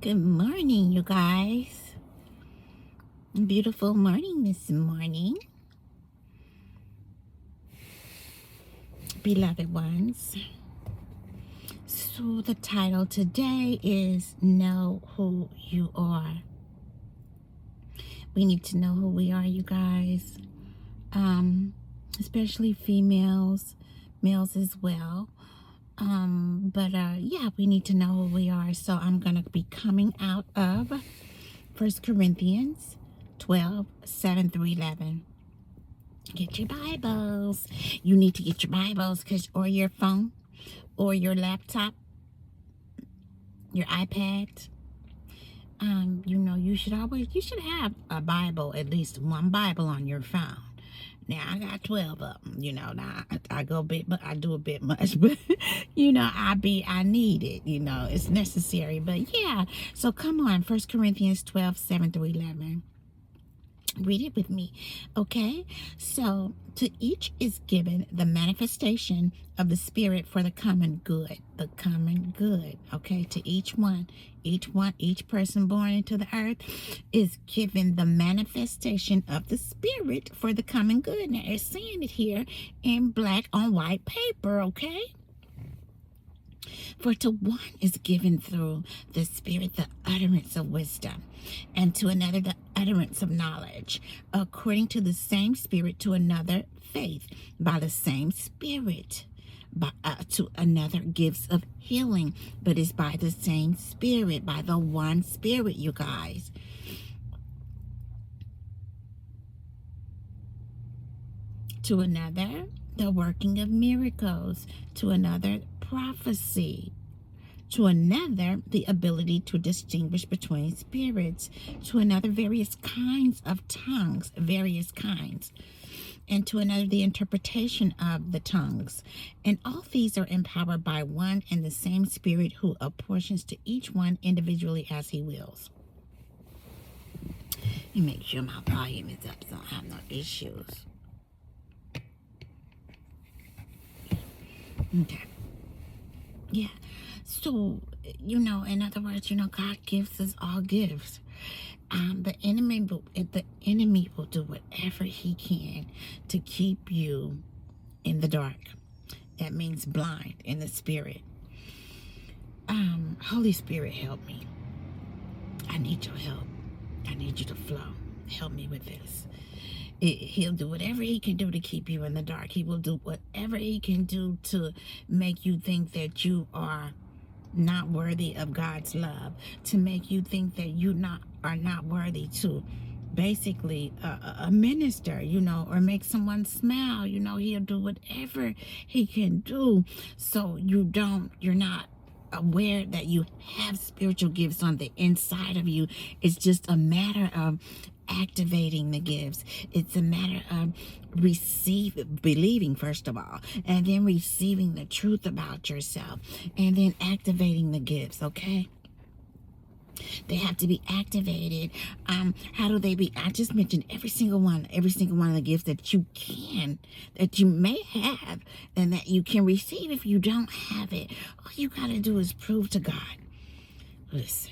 Good morning, you guys. Beautiful morning this morning, beloved ones. So, the title today is Know Who You Are. We need to know who we are, you guys, especially females, males as well. Yeah, we need to know who we are. So, I'm going to be coming out of 1 Corinthians 12 7 through 11. Get your Bibles. You need to get your Bibles or your phone or your laptop, your iPad. You should have a Bible, at least one Bible on your phone. Now I got 12 of them. Now I go a bit, but I do a bit much. But I need it. It's necessary. But yeah, so come on, 1 Corinthians 12 7 through 11. Read it with me, okay? So, to each is given the manifestation of the Spirit for the common good. The common good, okay? To each person born into the earth is given the manifestation of the Spirit for the common good. Now, it's saying it here in black on white paper, okay? For to one is given through the Spirit the utterance of wisdom, and to another the utterance of knowledge, according to the same Spirit, to another faith by the same Spirit, to another gifts of healing, but is by the same Spirit, by the one Spirit, you guys. To another, the working of miracles, to another, prophecy, to another, the ability to distinguish between spirits, to another, various kinds of tongues, and to another, the interpretation of the tongues. And all these are empowered by one and the same Spirit, who apportions to each one individually as he wills. Let me make sure my volume is up so I have no issues. Okay. Yeah. So, in other words, God gives us all gifts. The enemy will do whatever he can to keep you in the dark. That means blind in the spirit. Holy Spirit, help me. I need your help. I need you to flow. Help me with this. He'll do whatever he can do to keep you in the dark. He will do whatever he can do to make you think that you are not worthy of God's love, to make you think that you are not worthy to basically a minister, or make someone smile. He'll do whatever he can do so you're not aware that you have spiritual gifts on the inside of you. It's just a matter of activating the gifts. It's a matter of believing first of all, and then receiving the truth about yourself, and then activating the gifts, okay? They have to be activated. How do they be? I just mentioned every single one of the gifts that you may have, and that you can receive. If you don't have it, all you got to do is prove to God. Listen.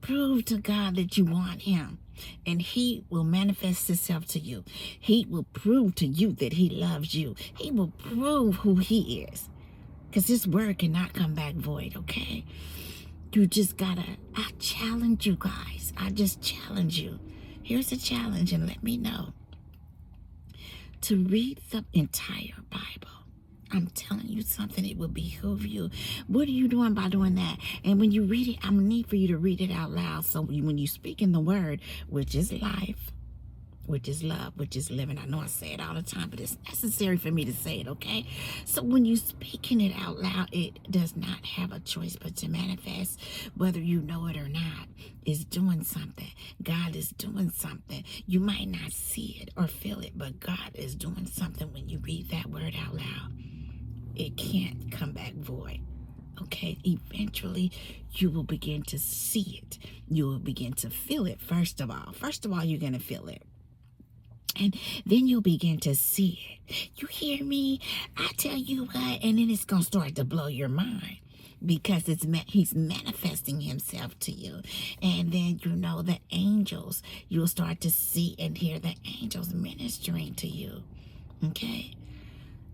Prove to God that you want him, and he will manifest himself to you. He will prove to you that he loves you. He will prove who he is, because his word cannot come back void, okay? You just gotta, I challenge you guys. I just challenge you. Here's a challenge, and let me know. To read the entire Bible. I'm telling you something, it will behoove you. What are you doing by doing that? And when you read it, I'm going to need for you to read it out loud. So when you speak in the word, which is life, which is love, which is living. I know I say it all the time, but it's necessary for me to say it, okay? So when you speaking it out loud, it does not have a choice but to manifest, whether you know it or not. It's doing something. God is doing something. You might not see it or feel it, but God is doing something when you read that word out loud. It can't come back void. Okay, eventually you will begin to see it. You will begin to feel it. First of all, you're going to feel it. And then you'll begin to see it. You hear me? I tell you what, and then it's going to start to blow your mind. because he's manifesting himself to you. And then you know the angels, you'll start to see and hear the angels ministering to you. Okay?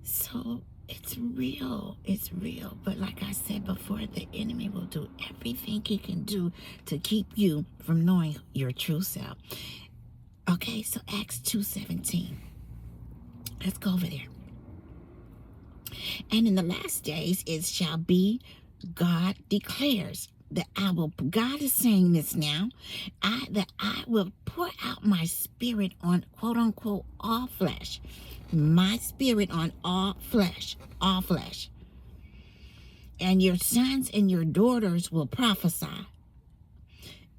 So it's real. It's real. But like I said before, the enemy will do everything he can do to keep you from knowing your true self. Okay, so Acts 2:17. Let's go over there. And in the last days it shall be, God declares, that God is saying this now, that I will pour out my spirit on, quote unquote, all flesh. My spirit on all flesh. All flesh. And your sons and your daughters will prophesy.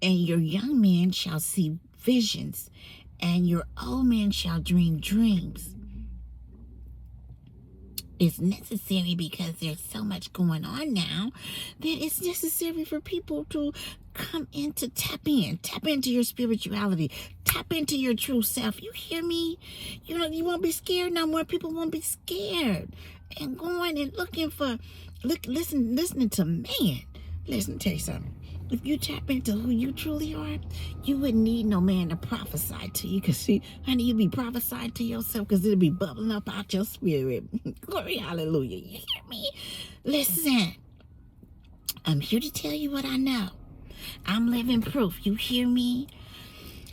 And your young men shall see visions. And your old men shall dream dreams. It's necessary because there's so much going on now that it's necessary for people to come in, to tap into your spirituality, tap into your true self. You hear me? You know, you won't be scared no more. People won't be scared and going and looking for, listening to man. Listen, tell you something. If you tap into who you truly are, you wouldn't need no man to prophesy to you. Because, see, honey, you'd be prophesying to yourself because it'll be bubbling up out your spirit. Glory, hallelujah. You hear me? Listen, I'm here to tell you what I know. I'm living proof. You hear me?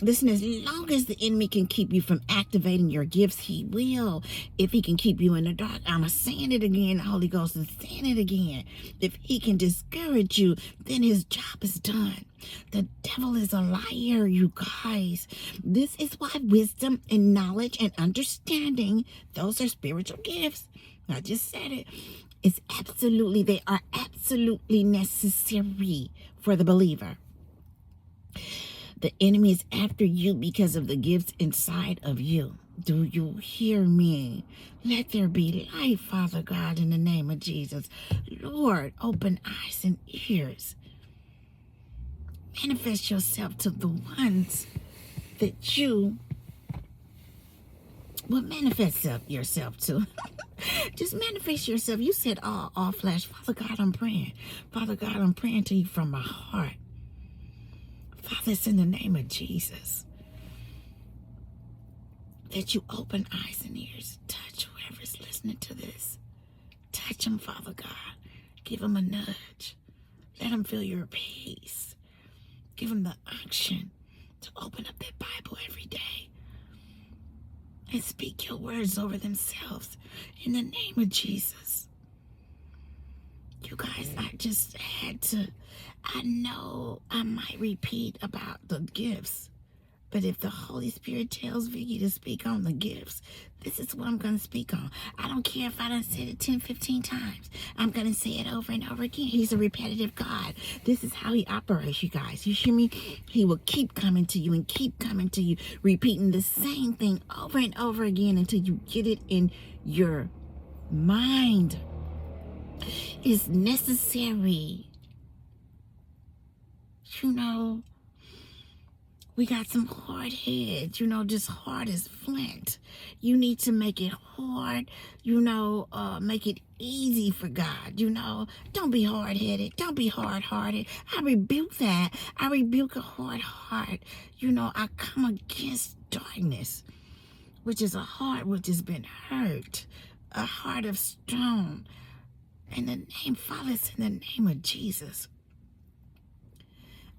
Listen, as long as the enemy can keep you from activating your gifts, he will. If he can keep you in the dark, I'm saying it again, the Holy Ghost is saying it again. If he can discourage you, then his job is done. The devil is a liar, you guys. This is why wisdom and knowledge and understanding, those are spiritual gifts. I just said it. They are absolutely necessary for the believer. The enemy is after you because of the gifts inside of you. Do you hear me? Let there be light, Father God, in the name of Jesus. Lord, open eyes and ears. Manifest yourself to the ones that you will manifest yourself to. Just manifest yourself. You said all flesh. Father God, I'm praying. Father God, I'm praying to you from my heart. Father, it's in the name of Jesus that you open eyes and ears. Touch whoever's listening to this. Touch them, Father God. Give them a nudge. Let them feel your peace. Give them the unction to open up their Bible every day and speak your words over themselves in the name of Jesus. You guys, I just had to, I know I might repeat about the gifts, but if the Holy Spirit tells Vicky to speak on the gifts, this is what I'm going to speak on. I don't care if I done said it 10, 15 times. I'm going to say it over and over again. He's a repetitive God. This is how he operates, you guys. You hear me? He will keep coming to you and keep coming to you, repeating the same thing over and over again until you get it in your mind. It's necessary. You know, we got some hard heads, you know, just hard as flint. You need to make it hard, you know, make it easy for God, you know. Don't be hard-headed. Don't be hard-hearted. I rebuke that. I rebuke a hard heart. You know, I come against darkness, which is a heart which has been hurt, a heart of stone. In the name, Father, it's in the name of Jesus.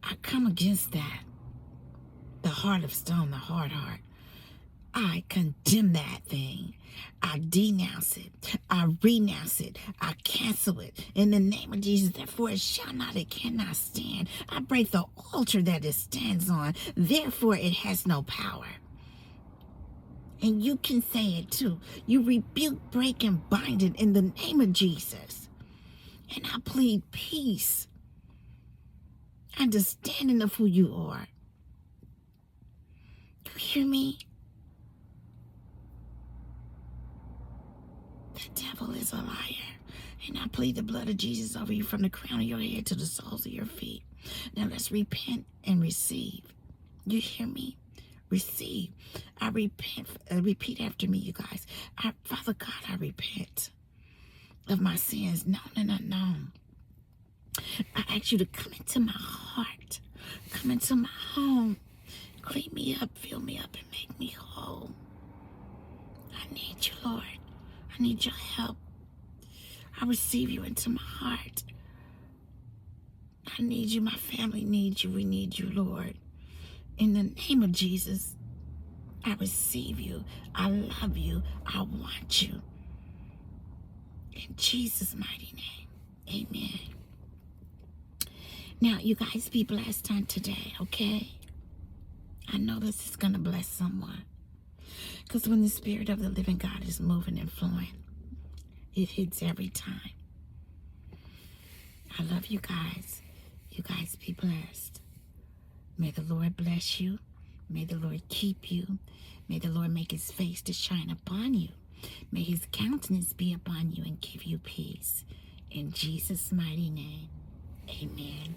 I come against that. The heart of stone, the hard heart. I condemn that thing. I denounce it. I renounce it. I cancel it. In the name of Jesus, therefore it shall not, it cannot stand. I break the altar that it stands on. Therefore it has no power. And you can say it too. You rebuke, break, and bind it in the name of Jesus. And I plead peace, understanding of who you are. You hear me? The devil is a liar. And I plead the blood of Jesus over you from the crown of your head to the soles of your feet. Now let's repent and receive. You hear me? Receive. I repent. Repeat after me, you guys. Father God, I repent of my sins, known and unknown. ask you to come into my heart, come into my home, clean me up, fill me up, and make me whole. I need you, Lord. I need your help. I receive you into my heart. I need you. My family needs you. We need you, Lord. In the name of Jesus, I receive you. I love you. I want you. In Jesus' mighty name, amen. Now, you guys be blessed on today, okay? I know this is going to bless someone. Because when the Spirit of the living God is moving and flowing, it hits every time. I love you guys. You guys be blessed. May the Lord bless you. May the Lord keep you. May the Lord make his face to shine upon you. May his countenance be upon you and give you peace. In Jesus' mighty name, amen.